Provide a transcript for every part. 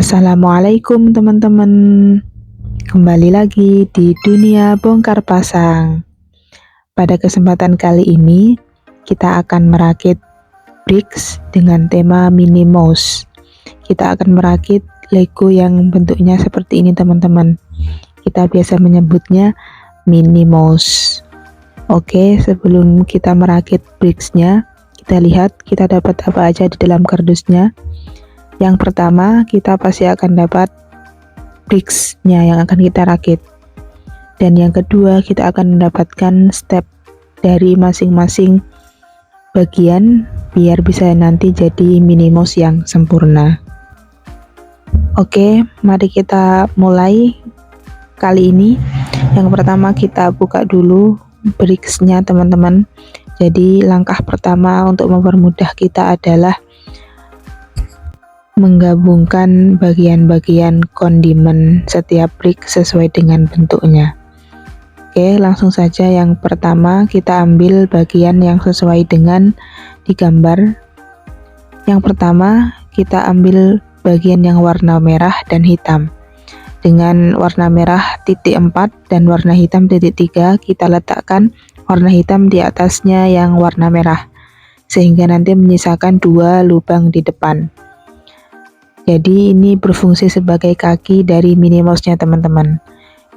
Assalamualaikum teman-teman. Kembali lagi di dunia bongkar pasang. Pada kesempatan kali ini, kita akan merakit bricks dengan tema Minnie Mouse. Kita akan merakit Lego yang bentuknya seperti ini teman-teman. Kita biasa menyebutnya Minnie Mouse. Oke, sebelum kita merakit bricksnya, kita lihat kita dapat apa aja di dalam kardusnya. Yang pertama, kita pasti akan dapat bricksnya yang akan kita rakit. Dan yang kedua, kita akan mendapatkan step dari masing-masing bagian biar bisa nanti jadi Minnie Mouse yang sempurna. Oke, mari kita mulai kali ini. Yang pertama kita buka dulu bricksnya teman-teman. Jadi langkah pertama untuk mempermudah kita adalah menggabungkan bagian-bagian kondimen setiap brick sesuai dengan bentuknya. Oke, langsung saja yang pertama kita ambil bagian yang sesuai dengan di gambar. Yang pertama kita ambil bagian yang warna merah dan hitam. Dengan warna merah titik 4 dan warna hitam titik 3, kita letakkan warna hitam di atasnya yang warna merah, sehingga nanti menyisakan 2 lubang di depan. Jadi ini berfungsi sebagai kaki dari Minnie Mouse-nya teman-teman.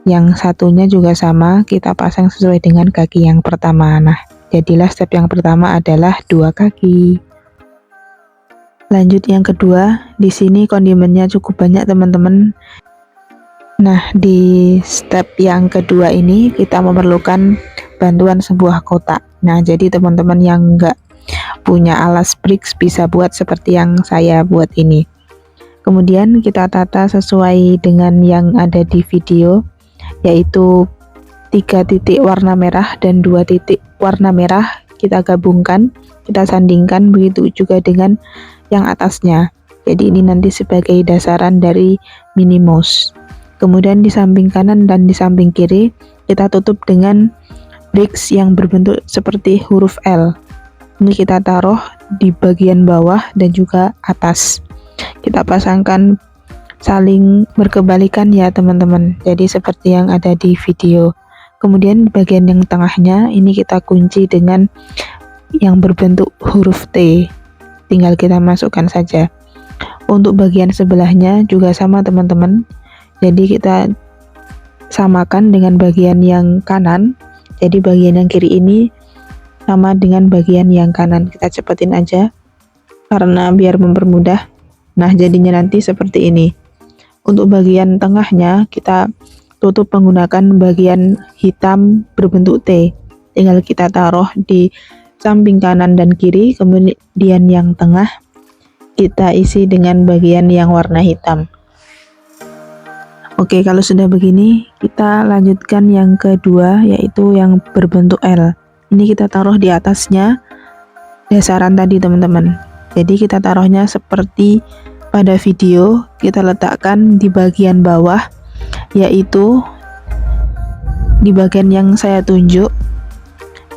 Yang satunya juga sama, kita pasang sesuai dengan kaki yang pertama. Nah, jadilah step yang pertama adalah 2 kaki. Lanjut yang kedua, di sini kondimennya cukup banyak teman-teman. Nah, di step yang kedua ini kita memerlukan bantuan sebuah kotak. Nah, jadi teman-teman yang enggak punya alas bricks bisa buat seperti yang saya buat ini. Kemudian kita tata sesuai dengan yang ada di video, yaitu 3 titik warna merah dan 2 titik warna merah kita gabungkan, kita sandingkan, begitu juga dengan yang atasnya. Jadi ini nanti sebagai dasaran dari Minnie Mouse. Kemudian di samping kanan dan di samping kiri kita tutup dengan bricks yang berbentuk seperti huruf L. Ini kita taruh di bagian bawah dan juga atas. Kita pasangkan saling berkebalikan ya teman-teman, jadi seperti yang ada di video. Kemudian bagian yang tengahnya ini kita kunci dengan yang berbentuk huruf T, tinggal kita masukkan saja. Untuk bagian sebelahnya juga sama teman-teman, jadi kita samakan dengan bagian yang kanan. Jadi bagian yang kiri ini sama dengan bagian yang kanan, kita cepetin aja karena biar mempermudah. Nah, jadinya nanti seperti ini. Untuk bagian tengahnya kita tutup menggunakan bagian hitam berbentuk T. Tinggal kita taruh di samping kanan dan kiri, kemudian yang tengah kita isi dengan bagian yang warna hitam. Oke, kalau sudah begini, kita lanjutkan yang kedua, yaitu yang berbentuk L. Ini kita taruh di atasnya dasaran tadi teman-teman. Jadi kita taruhnya seperti pada video, kita letakkan di bagian bawah, yaitu di bagian yang saya tunjuk.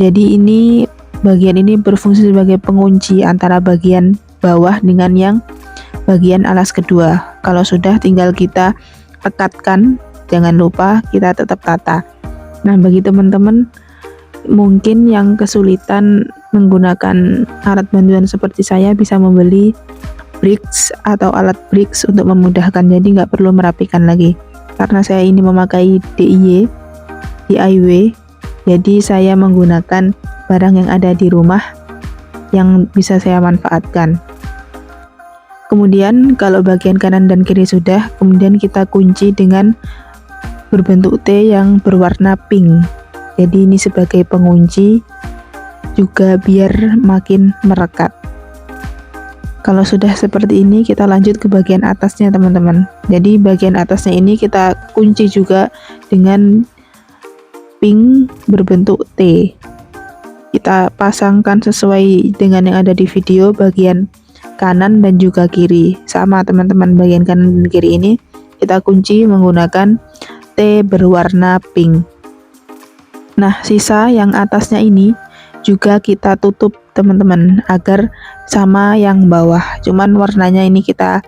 Jadi ini bagian ini berfungsi sebagai pengunci antara bagian bawah dengan yang bagian alas kedua. Kalau sudah, tinggal kita rekatkan, jangan lupa kita tetap tata. Nah, bagi teman-teman mungkin yang kesulitan menggunakan alat bantuan seperti saya, bisa membeli bricks atau alat bricks untuk memudahkan, jadi nggak perlu merapikan lagi. Karena saya ini memakai DIY, jadi saya menggunakan barang yang ada di rumah yang bisa saya manfaatkan. Kemudian kalau bagian kanan dan kiri sudah, kemudian kita kunci dengan berbentuk T yang berwarna pink. Jadi ini sebagai pengunci juga biar makin merekat. Kalau sudah seperti ini, kita lanjut ke bagian atasnya teman-teman. Jadi bagian atasnya ini kita kunci juga dengan pink berbentuk T. Kita pasangkan sesuai dengan yang ada di video, bagian kanan dan juga kiri. Sama teman-teman, bagian kanan dan kiri ini kita kunci menggunakan T berwarna pink. Nah, sisa yang atasnya ini juga kita tutup teman-teman agar sama yang bawah, cuman warnanya ini kita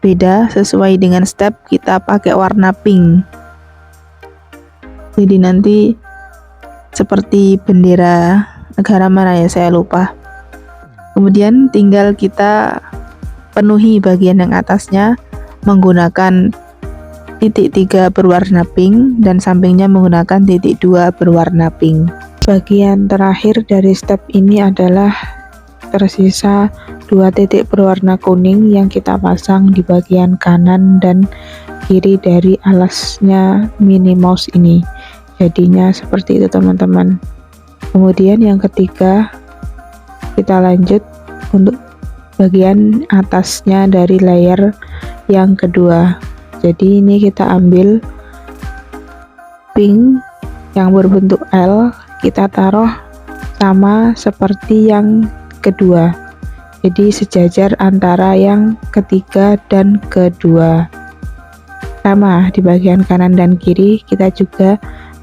beda sesuai dengan step kita pakai warna pink. Jadi nanti seperti bendera negara mana ya, saya lupa. Kemudian tinggal kita penuhi bagian yang atasnya menggunakan titik 3 berwarna pink dan sampingnya menggunakan titik 2 berwarna pink. Bagian terakhir dari step ini adalah tersisa 2 titik berwarna kuning yang kita pasang di bagian kanan dan kiri dari alasnya Minnie Mouse ini. Jadinya seperti itu teman-teman. Kemudian yang ketiga, kita lanjut untuk bagian atasnya dari layer yang kedua. Jadi ini kita ambil pink yang berbentuk L, kita taruh sama seperti yang kedua, jadi sejajar antara yang ketiga dan kedua. Sama di bagian kanan dan kiri kita juga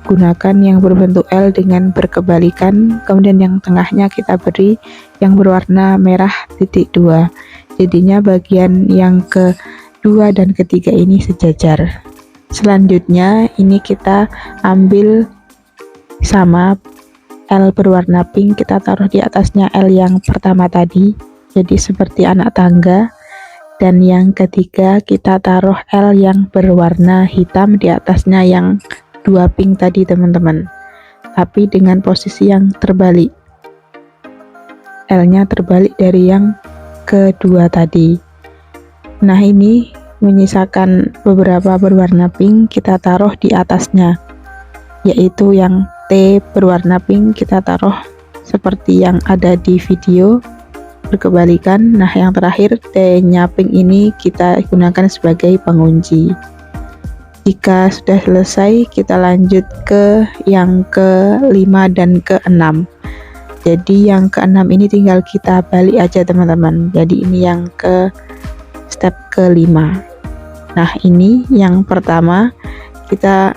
gunakan yang berbentuk L dengan berkebalikan, kemudian yang tengahnya kita beri yang berwarna merah titik 2. Jadinya bagian yang kedua dan ketiga ini sejajar. Selanjutnya ini kita ambil sama L berwarna pink, kita taruh di atasnya L yang pertama tadi, jadi seperti anak tangga. Dan yang ketiga kita taruh L yang berwarna hitam di atasnya yang 2 pink tadi teman-teman, tapi dengan posisi yang terbalik, L-nya terbalik dari yang kedua tadi. Nah ini menyisakan beberapa berwarna pink kita taruh di atasnya, yaitu yang T berwarna pink kita taruh seperti yang ada di video berkebalikan. Nah yang terakhir T-nya pink ini kita gunakan sebagai pengunci. Jika sudah selesai kita lanjut ke yang ke-5 dan ke-6. Jadi yang ke-6 ini tinggal kita balik aja teman-teman. Jadi ini yang ke step ke-5. Nah ini yang pertama, kita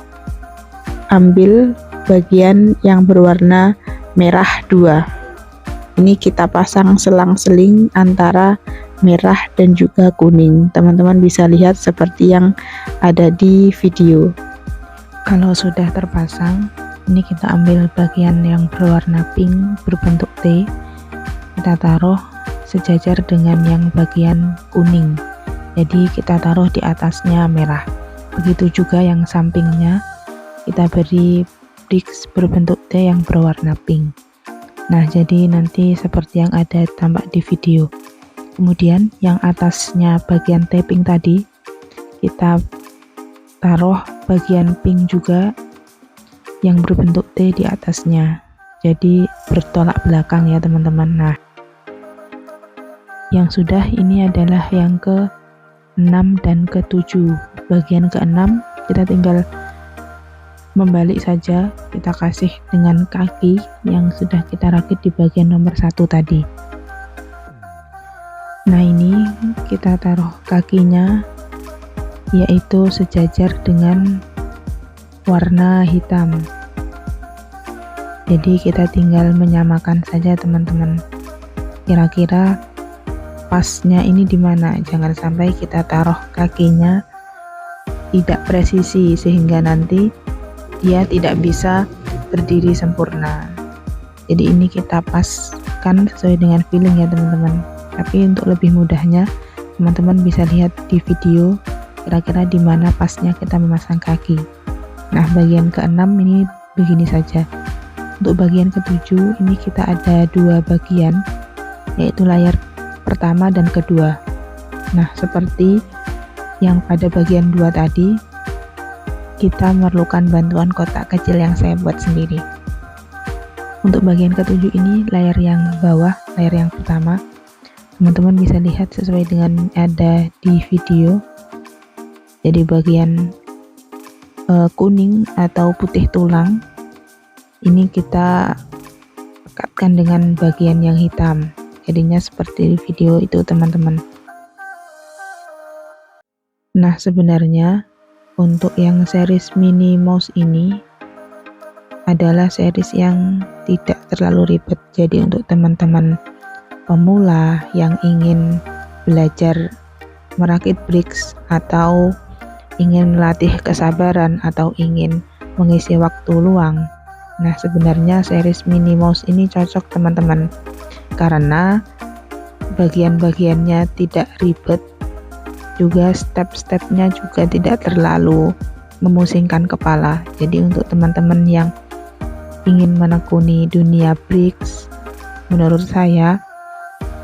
ambil bagian yang berwarna merah 2. Ini kita pasang selang-seling antara merah dan juga kuning. Teman-teman bisa lihat seperti yang ada di video. Kalau sudah terpasang, ini kita ambil bagian yang berwarna pink berbentuk T, kita taruh sejajar dengan yang bagian kuning. Jadi kita taruh di atasnya merah. Begitu juga yang sampingnya, kita beri bricks berbentuk T yang berwarna pink. Nah jadi nanti seperti yang ada tampak di video. Kemudian yang atasnya bagian T pink tadi, kita taruh bagian pink juga yang berbentuk T di atasnya, jadi bertolak belakang ya teman-teman. Nah yang sudah ini adalah yang ke-6 dan ke-7. Bagian ke-6 kita tinggal membalik saja, kita kasih dengan kaki yang sudah kita rakit di bagian nomor 1 tadi. Nah ini kita taruh kakinya yaitu sejajar dengan warna hitam. Jadi kita tinggal menyamakan saja teman-teman, kira-kira pasnya ini di mana. Jangan sampai kita taruh kakinya tidak presisi sehingga nanti dia tidak bisa berdiri sempurna. Jadi ini kita paskan sesuai dengan feeling ya teman-teman. Tapi untuk lebih mudahnya teman-teman bisa lihat di video kira-kira di mana pasnya kita memasang kaki. Nah bagian ke-6 ini begini saja. Untuk bagian ke-7 ini kita ada 2 bagian, yaitu layar pertama dan kedua. Nah seperti yang pada bagian 2 tadi, kita memerlukan bantuan kotak kecil yang saya buat sendiri. Untuk bagian ke-7 ini layar yang bawah, layar yang pertama, teman-teman bisa lihat sesuai dengan ada di video. Jadi bagian kuning atau putih tulang ini kita rekatkan dengan bagian yang hitam, jadinya seperti di video itu teman-teman. Nah sebenarnya untuk yang series Minnie Mouse ini adalah series yang tidak terlalu ribet. Jadi untuk teman-teman pemula yang ingin belajar merakit bricks atau ingin melatih kesabaran atau ingin mengisi waktu luang. Nah, sebenarnya series Mini Mouse ini cocok teman-teman, karena bagian-bagiannya tidak ribet, juga step-stepnya juga tidak terlalu memusingkan kepala. Jadi untuk teman-teman yang ingin menekuni dunia bricks, menurut saya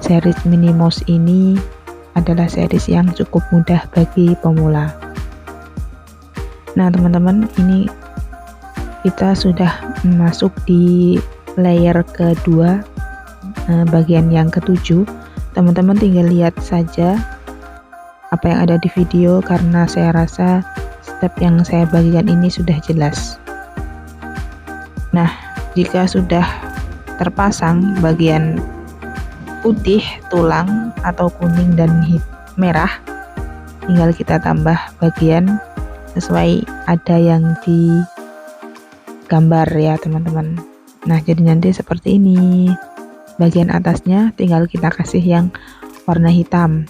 series Mini Mouse ini adalah series yang cukup mudah bagi pemula. Nah teman-teman, ini kita sudah masuk di layer kedua, bagian yang ketujuh. Teman-teman tinggal lihat saja apa yang ada di video, karena saya rasa step yang saya bagikan ini sudah jelas. Nah, jika sudah terpasang bagian putih, tulang atau kuning dan merah, tinggal kita tambah bagian sesuai ada yang di gambar ya teman-teman. Nah, jadi nanti seperti ini. Bagian atasnya tinggal kita kasih yang warna hitam.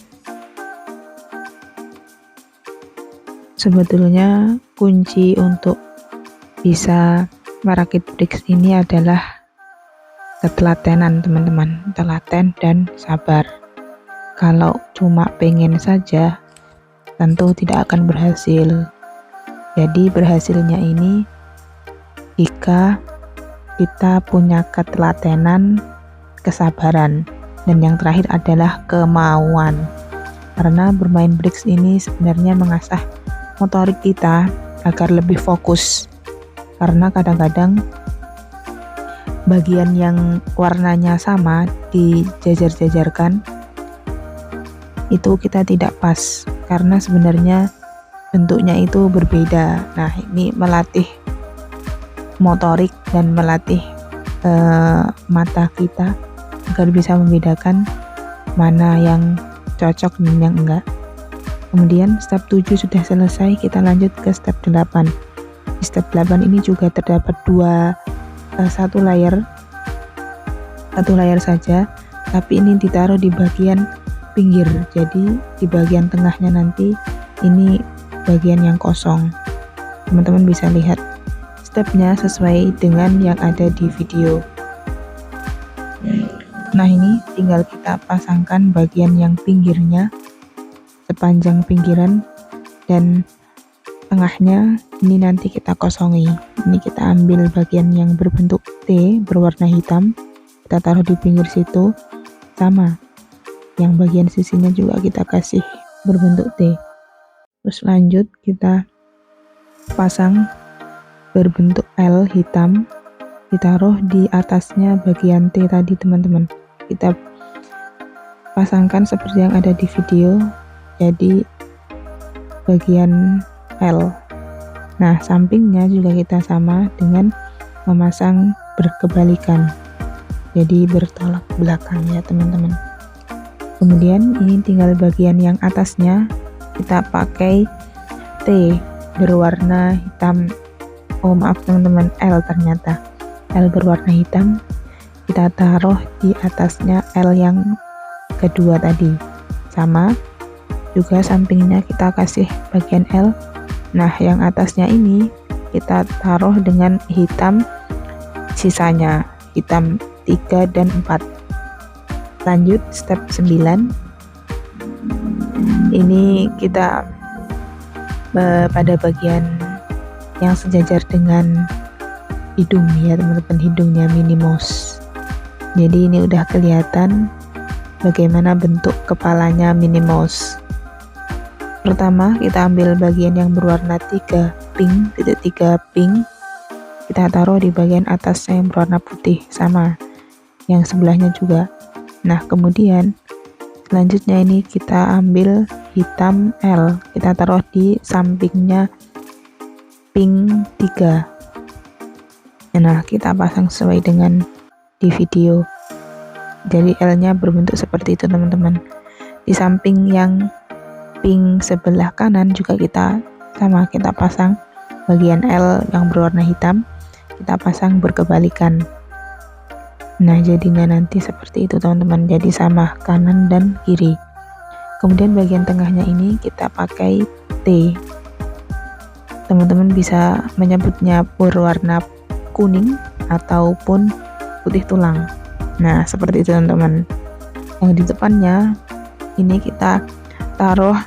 Sebetulnya kunci untuk bisa merakit bricks ini adalah ketelatenan teman-teman, telaten dan sabar. Kalau cuma pengen saja, tentu tidak akan berhasil. Jadi berhasilnya ini jika kita punya ketelatenan, kesabaran, dan yang terakhir adalah kemauan. Karena bermain bricks ini sebenarnya mengasah motorik kita agar lebih fokus. Karena kadang-kadang bagian yang warnanya sama dijajar-jajarkan itu kita tidak pas, karena sebenarnya bentuknya itu berbeda. Nah, ini melatih motorik dan melatih mata kita agar bisa membedakan mana yang cocok dan yang enggak. Kemudian step 7 sudah selesai, kita lanjut ke step 8. Di step 8 ini juga terdapat satu layer saja, tapi ini ditaruh di bagian pinggir. Jadi di bagian tengahnya nanti ini bagian yang kosong. Teman-teman bisa lihat stepnya sesuai dengan yang ada di video. Nah, ini tinggal kita pasangkan bagian yang pinggirnya sepanjang pinggiran, dan tengahnya ini nanti kita kosongi. Ini kita ambil bagian yang berbentuk T berwarna hitam, kita taruh di pinggir situ. Sama, yang bagian sisinya juga kita kasih berbentuk T. Terus lanjut kita pasang berbentuk L hitam, ditaruh di atasnya bagian T tadi teman-teman. Kita pasangkan seperti yang ada di video, jadi bagian L. Nah, sampingnya juga kita sama dengan memasang berkebalikan, jadi bertolak belakang ya teman-teman. Kemudian ini tinggal bagian yang atasnya kita pakai T berwarna hitam. Oh maaf teman-teman, L ternyata. L berwarna hitam, kita taruh di atasnya L yang kedua tadi. Sama, juga sampingnya kita kasih bagian L. Nah, yang atasnya ini kita taruh dengan hitam sisanya, hitam 3 dan 4. Lanjut step 9. Ini kita pada bagian yang sejajar dengan hidung ya teman-teman, hidungnya Mini Mouse. Jadi ini udah kelihatan bagaimana bentuk kepalanya Mini Mouse. Pertama kita ambil bagian yang berwarna 3 pink, kita taruh di bagian atasnya yang berwarna putih, sama yang sebelahnya juga. Nah, kemudian selanjutnya ini kita ambil hitam L, kita taruh di sampingnya pink 3. Nah, kita pasang sesuai dengan di video. Jadi L-nya berbentuk seperti itu teman-teman. Di samping yang pink sebelah kanan juga kita pasang bagian L yang berwarna hitam, kita pasang berkebalikan. Nah, jadinya nanti seperti itu teman-teman, jadi sama kanan dan kiri. Kemudian bagian tengahnya ini kita pakai T. Teman-teman bisa menyebutnya berwarna kuning ataupun putih tulang. Nah, seperti itu teman-teman. Yang di depannya ini kita taruh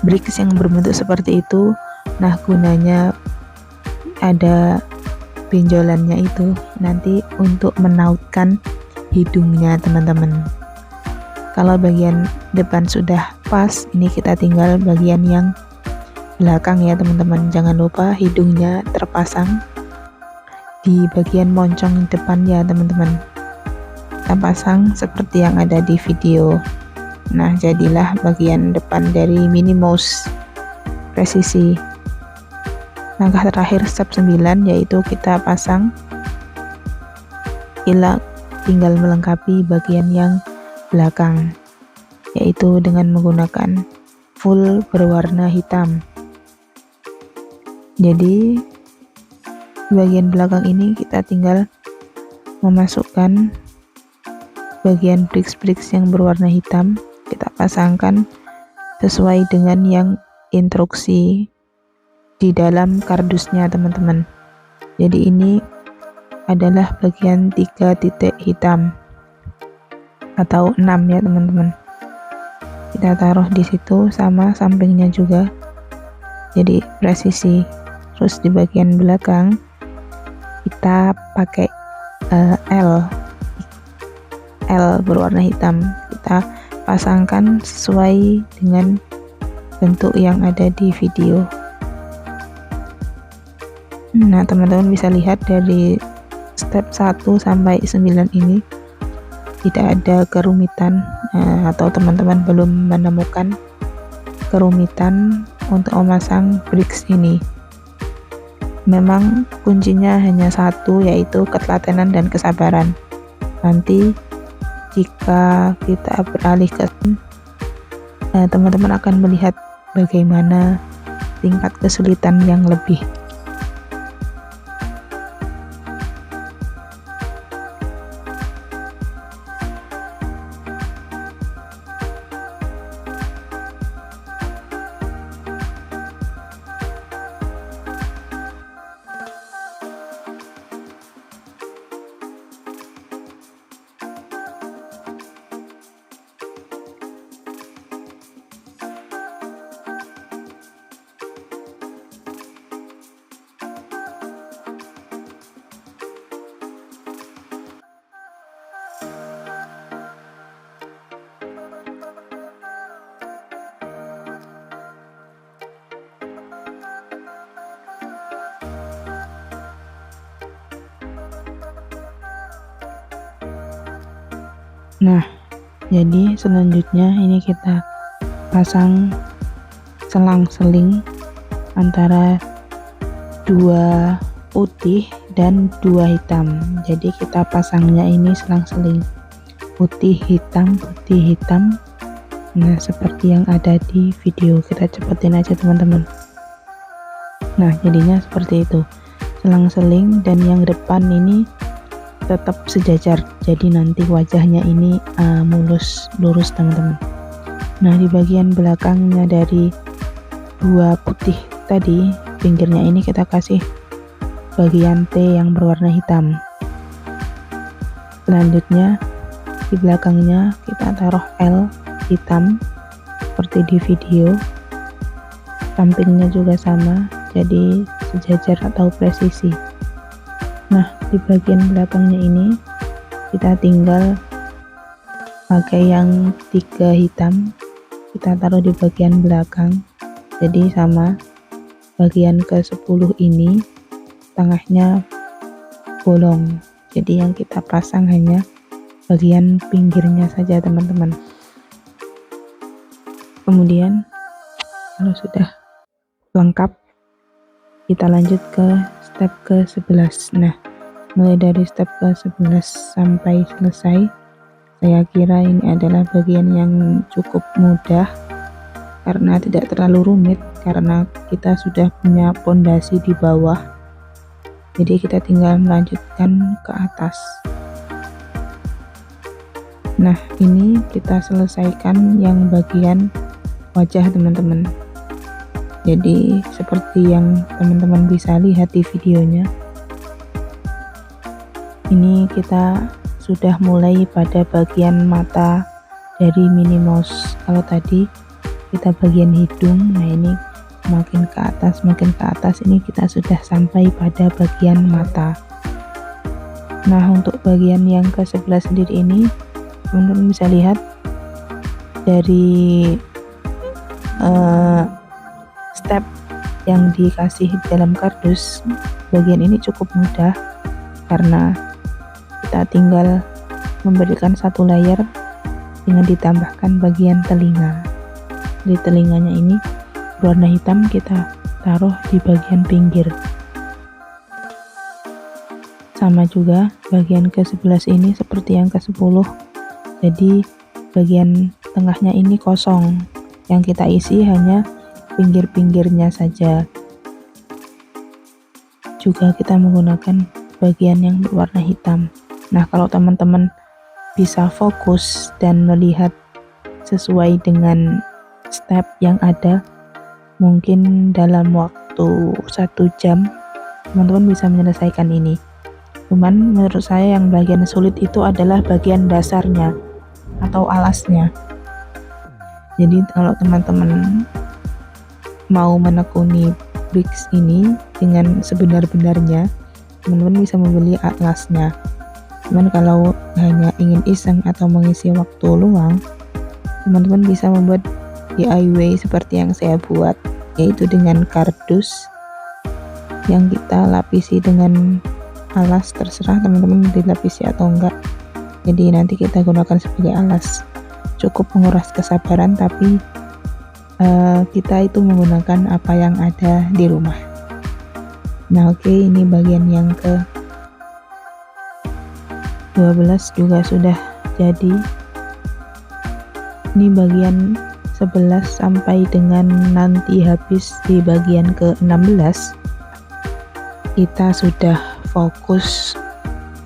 bricks yang berbentuk seperti itu. Nah, gunanya ada benjolannya itu nanti untuk menautkan hidungnya teman-teman. Kalau bagian depan sudah pas, ini kita tinggal bagian yang belakang ya teman-teman. Jangan lupa hidungnya terpasang di bagian moncong depan ya teman-teman. Kita pasang seperti yang ada di video. Nah, jadilah bagian depan dari Minnie Mouse presisi. Langkah terakhir step 9 yaitu kita pasang, tinggal melengkapi bagian yang belakang, yaitu dengan menggunakan full berwarna hitam. Jadi bagian belakang ini kita tinggal memasukkan bagian bricks-bricks yang berwarna hitam, kita pasangkan sesuai dengan yang instruksi di dalam kardusnya teman-teman. Jadi ini adalah bagian 3 titik hitam atau 6 ya teman-teman. Kita taruh di situ sama sampingnya juga, jadi presisi. Terus di bagian belakang kita pakai L berwarna hitam, kita pasangkan sesuai dengan bentuk yang ada di video. Nah, teman-teman bisa lihat dari step 1 sampai 9 ini tidak ada kerumitan, atau teman-teman belum menemukan kerumitan untuk memasang bricks ini. Memang kuncinya hanya satu, yaitu ketelatenan dan kesabaran. Nanti jika kita beralih ke teman-teman akan melihat bagaimana tingkat kesulitan yang lebih. Nah, jadi selanjutnya ini kita pasang selang-seling antara 2 putih dan 2 hitam. Jadi kita pasangnya ini selang-seling putih hitam. Nah, seperti yang ada di video, kita cepetin aja teman-teman. Nah, jadinya seperti itu, selang-seling, dan yang depan ini tetap sejajar, jadi nanti wajahnya ini lurus teman-teman. Nah, di bagian belakangnya dari 2 putih tadi, pinggirnya ini kita kasih bagian T yang berwarna hitam. Selanjutnya di belakangnya kita taruh L hitam seperti di video, sampingnya juga sama, jadi sejajar atau presisi. Nah, di bagian belakangnya ini kita tinggal pakai yang 3 hitam, kita taruh di bagian belakang, jadi sama. Bagian ke-10 ini tengahnya bolong, jadi yang kita pasang hanya bagian pinggirnya saja teman-teman. Kemudian kalau sudah lengkap, kita lanjut ke step ke-11. Nah, mulai dari step ke-11 sampai selesai, saya kira ini adalah bagian yang cukup mudah karena tidak terlalu rumit, karena kita sudah punya pondasi di bawah, jadi kita tinggal melanjutkan ke atas. Nah, ini kita selesaikan yang bagian wajah teman-teman. Jadi seperti yang teman-teman bisa lihat di videonya, ini kita sudah mulai pada bagian mata dari Minnie Mouse. Kalau tadi kita bagian hidung, nah ini makin ke atas ini kita sudah sampai pada bagian mata. Nah, untuk bagian yang ke sebelah sendiri ini teman-teman bisa lihat dari step yang dikasih dalam kardus. Bagian ini cukup mudah karena kita tinggal memberikan satu layer dengan ditambahkan bagian telinga. Di telinganya ini berwarna hitam, kita taruh di bagian pinggir. Sama juga bagian ke-11 ini seperti yang ke-10, jadi bagian tengahnya ini kosong, yang kita isi hanya pinggir-pinggirnya saja. Juga kita menggunakan bagian yang berwarna hitam. Nah, kalau teman-teman bisa fokus dan melihat sesuai dengan step yang ada, mungkin dalam waktu 1 jam teman-teman bisa menyelesaikan ini. Cuman menurut saya yang bagian sulit itu adalah bagian dasarnya atau alasnya. Jadi kalau teman-teman mau menekuni bricks ini dengan sebenar-benarnya, teman-teman bisa membeli atlasnya. Cuman kalau hanya ingin iseng atau mengisi waktu luang, teman-teman bisa membuat DIY seperti yang saya buat, yaitu dengan kardus yang kita lapisi dengan alas. Terserah teman-teman dilapisi atau enggak, jadi nanti kita gunakan sebagai alas. Cukup menguras kesabaran, tapi kita itu menggunakan apa yang ada di rumah. Nah, oke, ini bagian yang ke 12 juga sudah jadi. Ini bagian 11 sampai dengan nanti habis di bagian ke 16 kita sudah fokus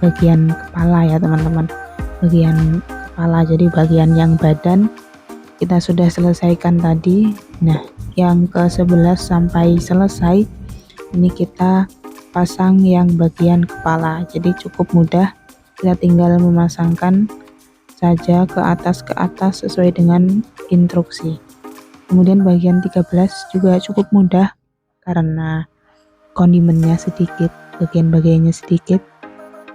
bagian kepala ya teman-teman. Bagian kepala, jadi bagian yang badan kita sudah selesaikan tadi. Nah, yang ke 11 sampai selesai ini kita pasang yang bagian kepala, jadi cukup mudah, kita tinggal memasangkan saja ke atas sesuai dengan instruksi. Kemudian bagian 13 juga cukup mudah karena kondimennya sedikit, bagian-bagiannya sedikit,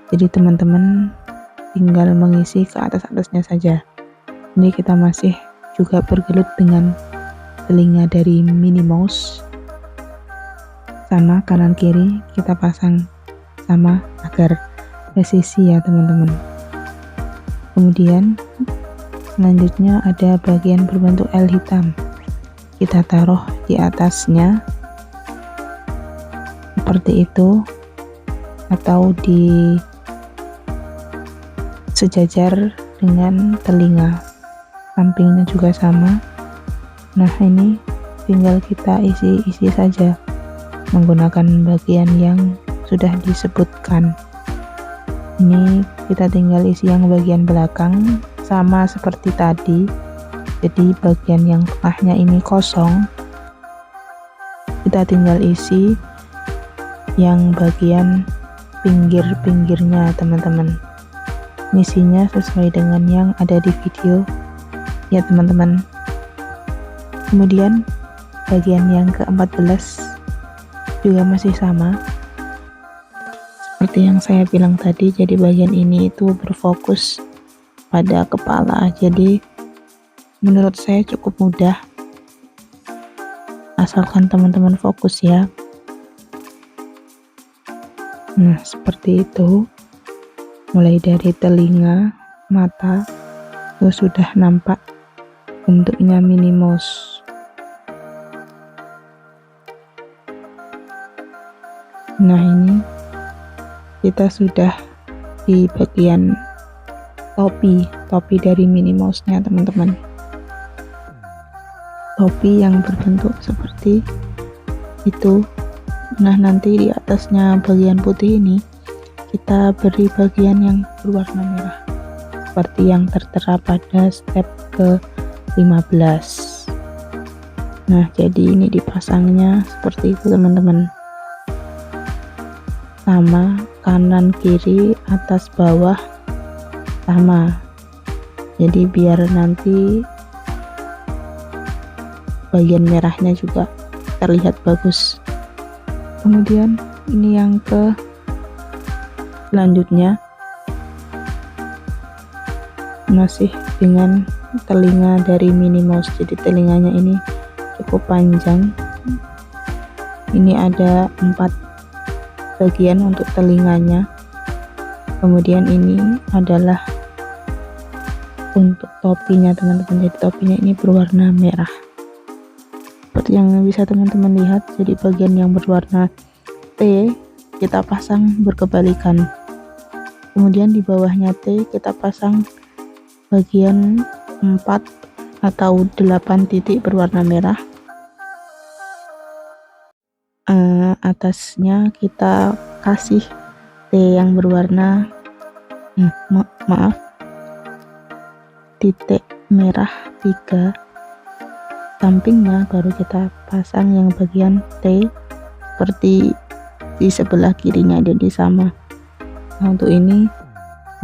jadi teman-teman tinggal mengisi ke atasnya saja. Ini kita masih juga bergelut dengan telinga dari Minnie Mouse, sama kanan kiri kita pasang sama agar presisi ya teman-teman. Kemudian selanjutnya ada bagian berbentuk L hitam, kita taruh di atasnya seperti itu, atau di sejajar dengan telinga. Sampingnya juga sama. Nah, ini tinggal kita isi saja menggunakan bagian yang sudah disebutkan. Ini kita tinggal isi yang bagian belakang sama seperti tadi, jadi bagian yang tengahnya ini kosong, kita tinggal isi yang bagian pinggir-pinggirnya teman-teman. Isinya sesuai dengan yang ada di video ya teman-teman. Kemudian bagian yang ke-14 juga masih sama seperti yang saya bilang tadi, jadi bagian ini itu berfokus pada kepala, jadi menurut saya cukup mudah asalkan teman-teman fokus ya. Nah, seperti itu, mulai dari telinga, mata itu sudah nampak bentuknya Minnie Mouse. Nah, ini kita sudah di bagian topi dari Minnie Mouse-nya teman-teman. Topi yang berbentuk seperti itu. Nah, nanti di atasnya bagian putih ini kita beri bagian yang berwarna merah. seperti yang tertera pada step ke-15. Nah, jadi ini dipasangnya seperti itu teman-teman, sama kanan kiri atas bawah sama, jadi biar nanti bagian merahnya juga terlihat bagus. Kemudian ini yang ke selanjutnya masih dengan telinga dari Minnie Mouse, jadi telinganya ini cukup panjang. Ini ada 4 bagian untuk telinganya. Kemudian ini adalah untuk topinya teman-teman, jadi topinya ini berwarna merah seperti yang bisa teman-teman lihat. Jadi bagian yang berwarna T kita pasang berkebalikan, kemudian di bawahnya T kita pasang bagian 4 atau 8 titik berwarna merah. Atasnya kita kasih T yang berwarna titik merah 3. Sampingnya baru kita pasang yang bagian T seperti di sebelah kirinya, jadi sama. Nah, untuk ini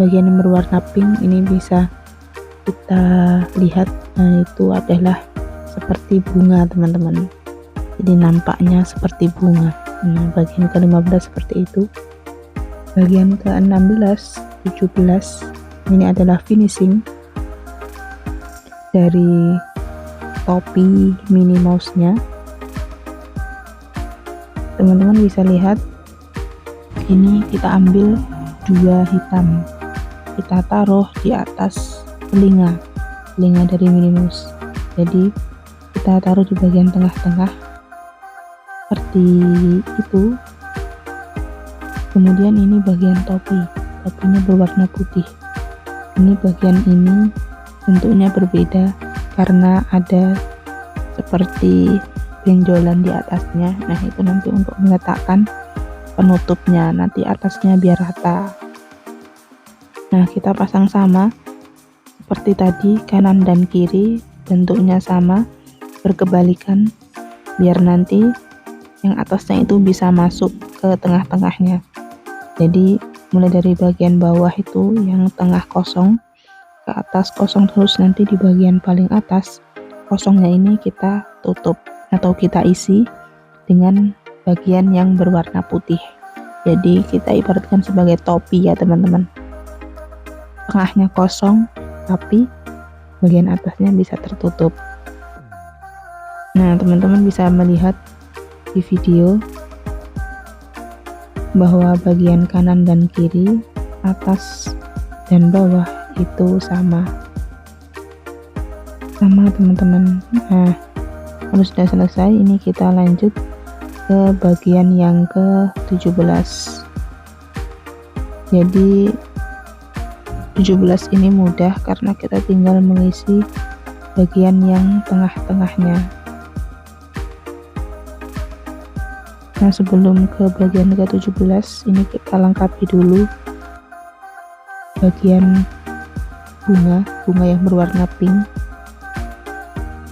bagian yang berwarna pink ini bisa kita lihat, itu adalah seperti bunga teman-teman, jadi nampaknya seperti bunga. Nah, bagian ke-15 seperti itu. Bagian ke-16, 17 ini adalah finishing dari topi Minnie Mouse nya. Teman-teman bisa lihat ini kita ambil 2 hitam, kita taruh di atas telinga dari Minnie Mouse, jadi kita taruh di bagian tengah-tengah seperti itu. Kemudian ini bagian topinya berwarna putih. Ini bagian ini bentuknya berbeda karena ada seperti benjolan di atasnya. Nah, itu nanti untuk meletakkan penutupnya, nanti atasnya biar rata. Nah, kita pasang sama seperti tadi, kanan dan kiri bentuknya sama berkebalikan biar nanti yang atasnya itu bisa masuk ke tengah-tengahnya. Jadi mulai dari bagian bawah itu yang tengah kosong ke atas kosong, terus nanti di bagian paling atas kosongnya ini kita tutup atau kita isi dengan bagian yang berwarna putih. Jadi kita ibaratkan sebagai topi ya teman-teman, tengahnya kosong tapi bagian atasnya bisa tertutup. Nah, teman-teman bisa melihat di video bahwa bagian kanan dan kiri, atas dan bawah itu sama teman-teman. Nah, kalau sudah selesai ini kita lanjut ke bagian yang ke-17. Jadi 17 ini mudah karena kita tinggal mengisi bagian yang tengah-tengahnya. Nah, sebelum ke bagian ke-17 ini kita lengkapi dulu bagian bunga yang berwarna pink.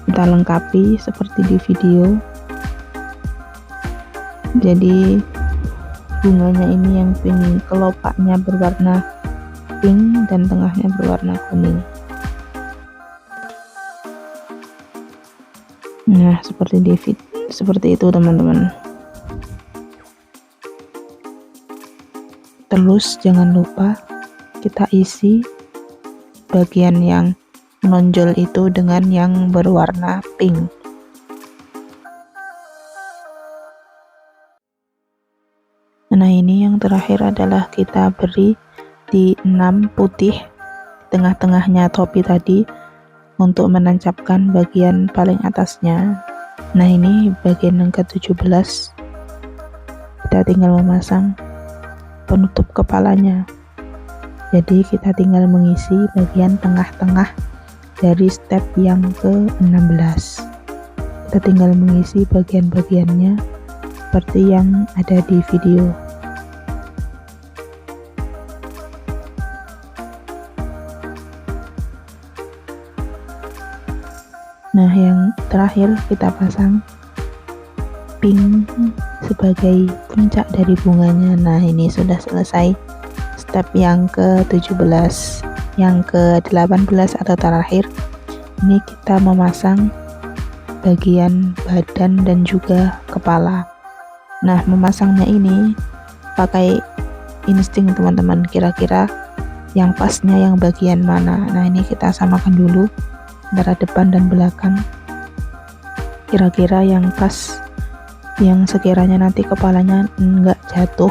Kita lengkapi seperti di video. Jadi bunganya ini yang pink, kelopaknya berwarna pink dan tengahnya berwarna kuning. Nah, seperti itu teman-teman. Terus jangan lupa kita isi bagian yang menonjol itu dengan yang berwarna pink. Nah, ini yang terakhir adalah kita beri di 6 putih di tengah-tengahnya topi tadi untuk menancapkan bagian paling atasnya. Nah, ini bagian yang ke-17, kita tinggal memasang penutup kepalanya. Jadi kita tinggal mengisi bagian tengah-tengah dari step yang ke-16. Kita tinggal mengisi bagian-bagiannya seperti yang ada di video. terakhir kita pasang pink sebagai puncak dari bunganya. Nah, ini sudah selesai step yang ke-17. Yang ke-18 atau terakhir, ini kita memasang bagian badan dan juga kepala. Nah, memasangnya ini pakai insting teman-teman, kira-kira yang pasnya yang bagian mana. Nah, ini kita samakan dulu antara depan dan belakang, kira-kira yang pas, yang sekiranya nanti kepalanya enggak jatuh.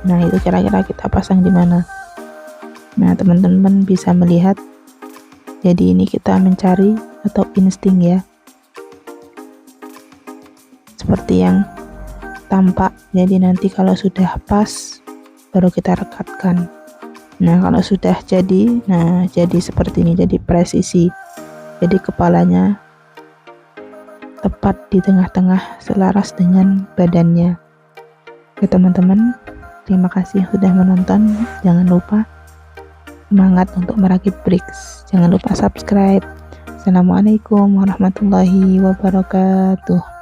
Nah, itu kira-kira kita pasang di mana. Nah, teman-teman bisa melihat, jadi ini kita mencari atau insting ya, seperti yang tampak. Jadi nanti kalau sudah pas baru kita rekatkan. Nah, kalau sudah jadi, nah jadi seperti ini, jadi presisi. Jadi kepalanya tepat di tengah-tengah selaras dengan badannya. Oke teman-teman, terima kasih sudah menonton. Jangan lupa semangat untuk merakit bricks. Jangan lupa subscribe. Assalamualaikum warahmatullahi wabarakatuh.